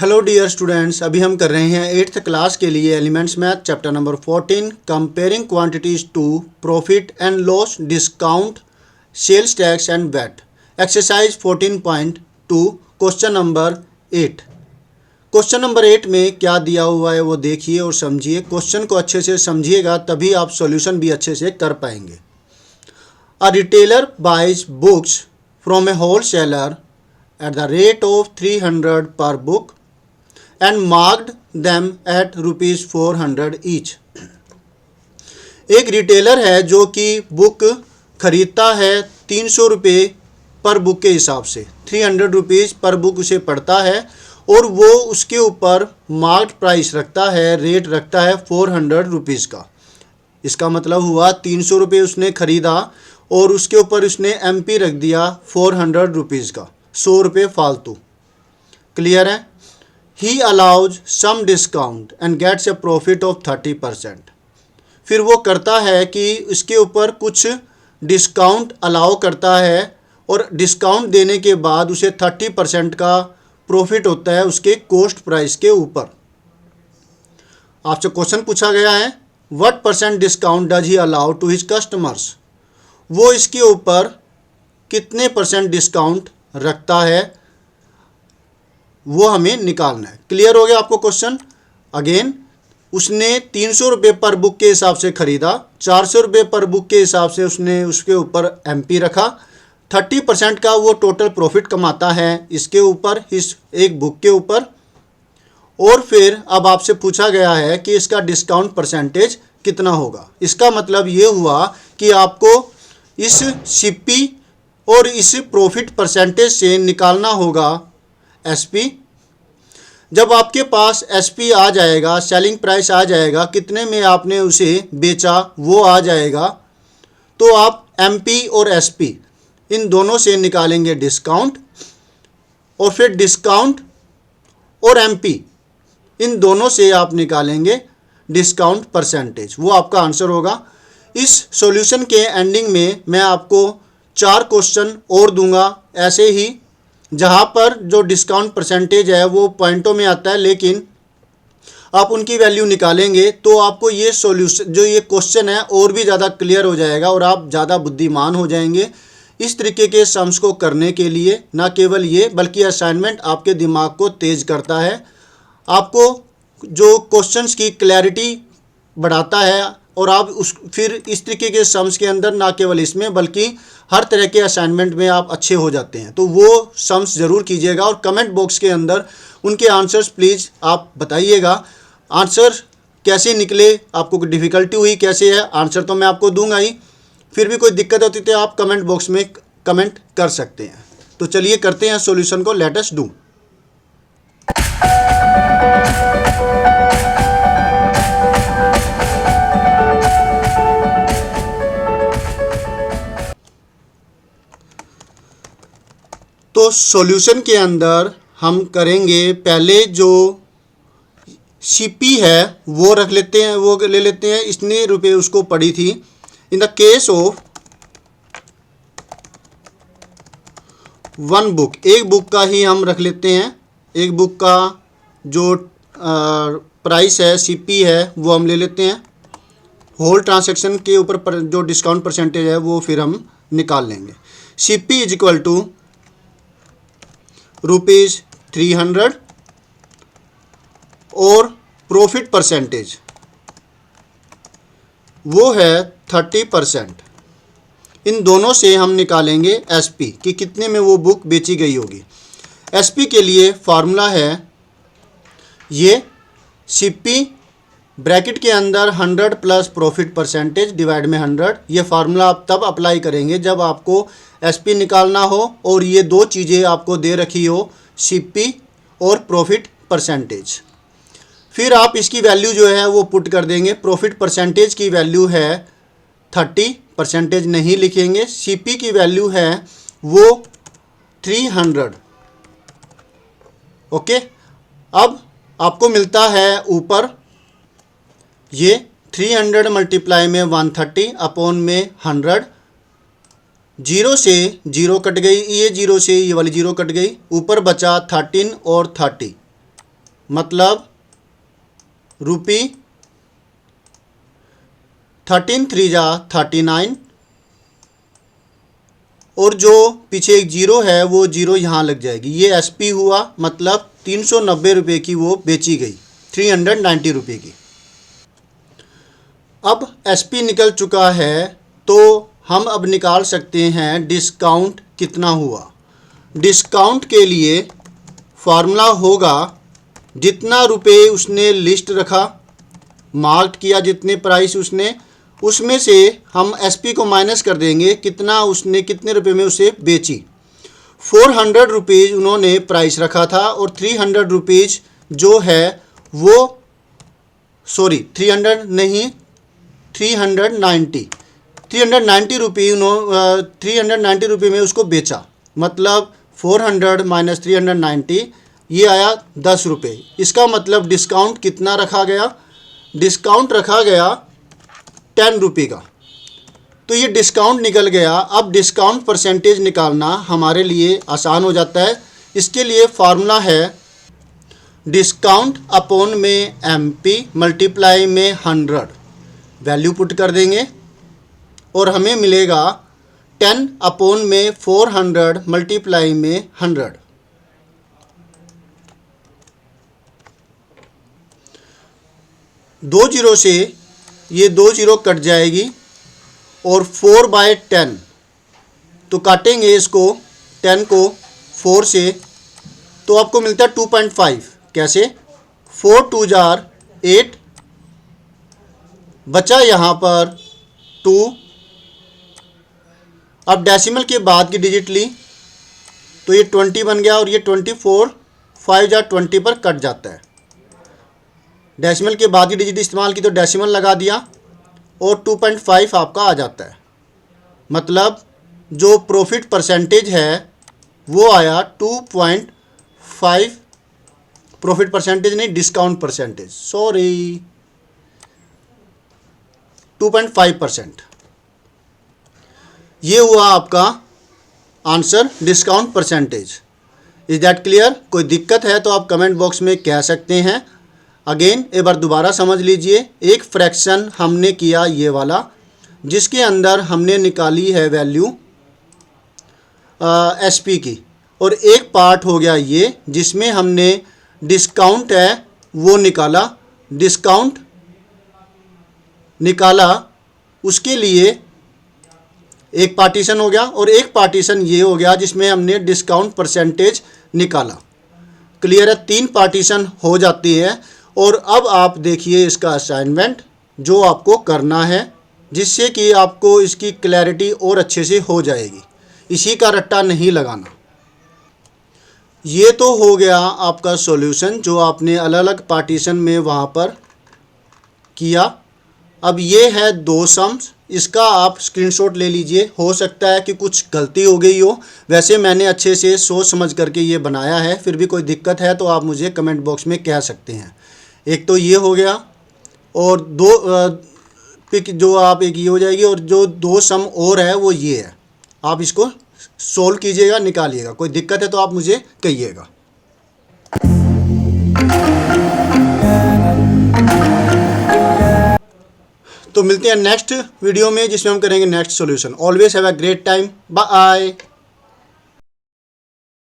Hello dear students, अभी हम कर रहे हैं 8th क्लास के लिए elements math chapter number 14 comparing quantities to profit and loss discount sales tax and VAT. Exercise 14.2 question number 8। Question number 8 में क्या दिया हुआ है वो देखिए और समझिए। क्वेश्चन को अच्छे से समझिएगा तभी आप सॉल्यूशन भी अच्छे से कर पाएंगे। A retailer buys books from a wholesaler at the rate of 300 per book and marked them at rupees 400 each। एक रिटेलर है जो कि बुक खरीदता है 300 रुपये पर बुक के हिसाब से, 300 रुपीज़ पर बुक उसे पड़ता है और वो उसके ऊपर मार्क्ड प्राइस रखता है, रेट रखता है 400 रुपीज़ का। इसका मतलब हुआ 300 रुपये उसने ख़रीदा और उसके ऊपर उसने MP रख दिया 400 रुपीज़ का, 100 रुपये फालतू। क्लियर है। He allows some discount and gets a profit of 30%। फिर वो करता है कि इसके ऊपर कुछ डिस्काउंट अलाउ करता है और डिस्काउंट देने के बाद उसे 30% का प्रॉफिट होता है उसके कॉस्ट प्राइस के ऊपर। आपसे क्वेश्चन पूछा गया है what percent discount does he allow to his customers. वो इसके ऊपर कितने परसेंट डिस्काउंट रखता है वो हमें निकालना है। क्लियर हो गया आपको क्वेश्चन। अगेन उसने 300 रुपये पर बुक के हिसाब से ख़रीदा, 400 रुपये पर बुक के हिसाब से उसने उसके ऊपर MP रखा, 30% का वो टोटल प्रॉफिट कमाता है इसके ऊपर, इस एक बुक के ऊपर। और फिर अब आपसे पूछा गया है कि इसका डिस्काउंट परसेंटेज कितना होगा। इसका मतलब ये हुआ कि आपको इस CP और इस प्रॉफिट परसेंटेज से निकालना होगा SP। जब आपके पास SP आ जाएगा, सेलिंग प्राइस आ जाएगा, कितने में आपने उसे बेचा वो आ जाएगा, तो आप MP और SP इन दोनों से निकालेंगे डिस्काउंट और फिर डिस्काउंट और MP इन दोनों से आप निकालेंगे डिस्काउंट परसेंटेज। वो आपका आंसर होगा। इस सॉल्यूशन के एंडिंग में मैं आपको 4 क्वेश्चन और दूंगा ऐसे ही, जहां पर जो डिस्काउंट परसेंटेज है वो पॉइंटों में आता है, लेकिन आप उनकी वैल्यू निकालेंगे तो आपको ये सॉल्यूशन जो ये क्वेश्चन है और भी ज़्यादा क्लियर हो जाएगा और आप ज़्यादा बुद्धिमान हो जाएंगे इस तरीके के सम्स को करने के लिए। ना केवल ये बल्कि असाइनमेंट आपके दिमाग को तेज़ करता है, आपको जो क्वेश्चंस की क्लैरिटी बढ़ाता है और आप उस फिर इस तरीके के सम्स के अंदर ना केवल इसमें बल्कि हर तरह के असाइनमेंट में आप अच्छे हो जाते हैं। तो वो सम्स ज़रूर कीजिएगा और कमेंट बॉक्स के अंदर उनके आंसर्स प्लीज़ आप बताइएगा। आंसर कैसे निकले, आपको कोई डिफ़िकल्टी हुई कैसे है, आंसर तो मैं आपको दूंगा ही, फिर भी कोई दिक्कत होती तो आप कमेंट बॉक्स में कमेंट कर सकते हैं। तो चलिए करते हैं सॉल्यूशन को, लेट अस डू। तो सॉल्यूशन के अंदर हम करेंगे, पहले जो CP है वो रख लेते हैं, वो ले लेते हैं। इतने रुपए उसको पड़ी थी। In the case of one book, एक बुक का ही हम रख लेते हैं। एक बुक का जो प्राइस है CP है वो हम ले लेते हैं। होल ट्रांजैक्शन के ऊपर जो डिस्काउंट परसेंटेज है वो फिर हम निकाल लेंगे। CP इज इक्वल टू ₹300 और प्रॉफिट परसेंटेज वो है 30%। इन दोनों से हम निकालेंगे SP कि कितने में वो बुक बेची गई होगी। SP के लिए फार्मूला है ये CP ब्रैकेट के अंदर 100 प्लस प्रॉफिट परसेंटेज डिवाइड में 100। ये फार्मूला आप तब अप्लाई करेंगे जब आपको SP निकालना हो और ये दो चीज़ें आपको दे रखी हो, CP और प्रॉफिट परसेंटेज। फिर आप इसकी वैल्यू जो है वो पुट कर देंगे। प्रॉफिट परसेंटेज की वैल्यू है 30, परसेंटेज नहीं लिखेंगे। CP की वैल्यू है वो 300। ओके, अब आपको मिलता है ऊपर ये 300 मल्टीप्लाई में 130 अपॉन में 100। 0 से 0 कट गई, ये 0 से ये वाली 0 कट गई, ऊपर बचा 13 और 30। मतलब रुपी 13 3 जा 39, और जो पीछे एक जीरो है वो जीरो यहाँ लग जाएगी। ये एसपी हुआ, मतलब 390 रुपये की वो बेची गई, 390 रुपये की। अब एसपी निकल चुका है तो हम अब निकाल सकते हैं डिस्काउंट कितना हुआ। डिस्काउंट के लिए फार्मूला होगा जितना रुपए उसने लिस्ट रखा, मार्क किया जितने प्राइस उसने, उसमें से हम एसपी को माइनस कर देंगे कितना उसने कितने रुपए में उसे बेची। 400 रुपीज़ उन्होंने प्राइस रखा था और 300 रुपीज़ जो है वो 300 नहीं 390 रुपये 390 रुपये में उसको बेचा, मतलब 400 माइनस 390 ये आया 10 रुपये। इसका मतलब डिस्काउंट कितना रखा गया, डिस्काउंट रखा गया 10 रुपये का। तो ये डिस्काउंट निकल गया। अब डिस्काउंट परसेंटेज निकालना हमारे लिए आसान हो जाता है। इसके लिए फार्मूला है डिस्काउंट अपॉन में MP मल्टीप्लाई में 100, वैल्यू पुट कर देंगे और हमें मिलेगा 10 अपॉन में 400 मल्टीप्लाई में 100। दो जीरो से ये 2 जीरो कट जाएगी और 4/10, तो काटेंगे इसको 10 को 4 से, तो आपको मिलता है 2.5। कैसे, 4 2 जार 8, बचा यहाँ पर 2। अब डेसिमल के बाद की डिजिट ली तो ये 20 बन गया और ये 24, 5 जार 20 पर कट जाता है। डेसिमल के बाद की डिजिट इस्तेमाल की तो डेसिमल लगा दिया और 2.5 आपका आ जाता है। मतलब जो प्रॉफिट परसेंटेज है वो आया 2.5, प्रॉफिट परसेंटेज नहीं डिस्काउंट परसेंटेज, 2.5%। ये हुआ आपका answer discount percentage. Is that clear? कोई दिक्कत है तो आप कमेंट बॉक्स में कह सकते हैं। अगेन एक बार दोबारा समझ लीजिए। एक फ्रैक्शन हमने किया ये वाला, जिसके अंदर हमने निकाली है वैल्यू एसपी की, और एक पार्ट हो गया ये जिसमें हमने डिस्काउंट है वो निकाला, डिस्काउंट निकाला, उसके लिए एक पार्टीशन हो गया, और एक पार्टीशन ये हो गया जिसमें हमने डिस्काउंट परसेंटेज निकाला। क्लियर है? 3 पार्टीशन हो जाती है। और अब आप देखिए इसका असाइनमेंट जो आपको करना है, जिससे कि आपको इसकी क्लैरिटी और अच्छे से हो जाएगी। इसी का रट्टा नहीं लगाना। ये तो हो गया आपका सॉल्यूशन जो आपने अलग अलग पार्टीशन में वहाँ पर किया। अब ये है 2 सम्स, इसका आप स्क्रीनशॉट ले लीजिए। हो सकता है कि कुछ गलती हो गई हो, वैसे मैंने अच्छे से सोच समझ करके ये बनाया है। फिर भी कोई दिक्कत है तो आप मुझे कमेंट बॉक्स में कह सकते हैं। एक तो ये हो गया, और 2 पिक जो आप एक ये हो जाएगी, और जो 2 सम और है वो ये है। आप इसको सोल्व कीजिएगा, निकालिएगा। कोई दिक्कत है तो आप मुझे कहिएगा। तो मिलते हैं नेक्स्ट वीडियो में जिसमें हम करेंगे next solution. Always have a great time. Bye.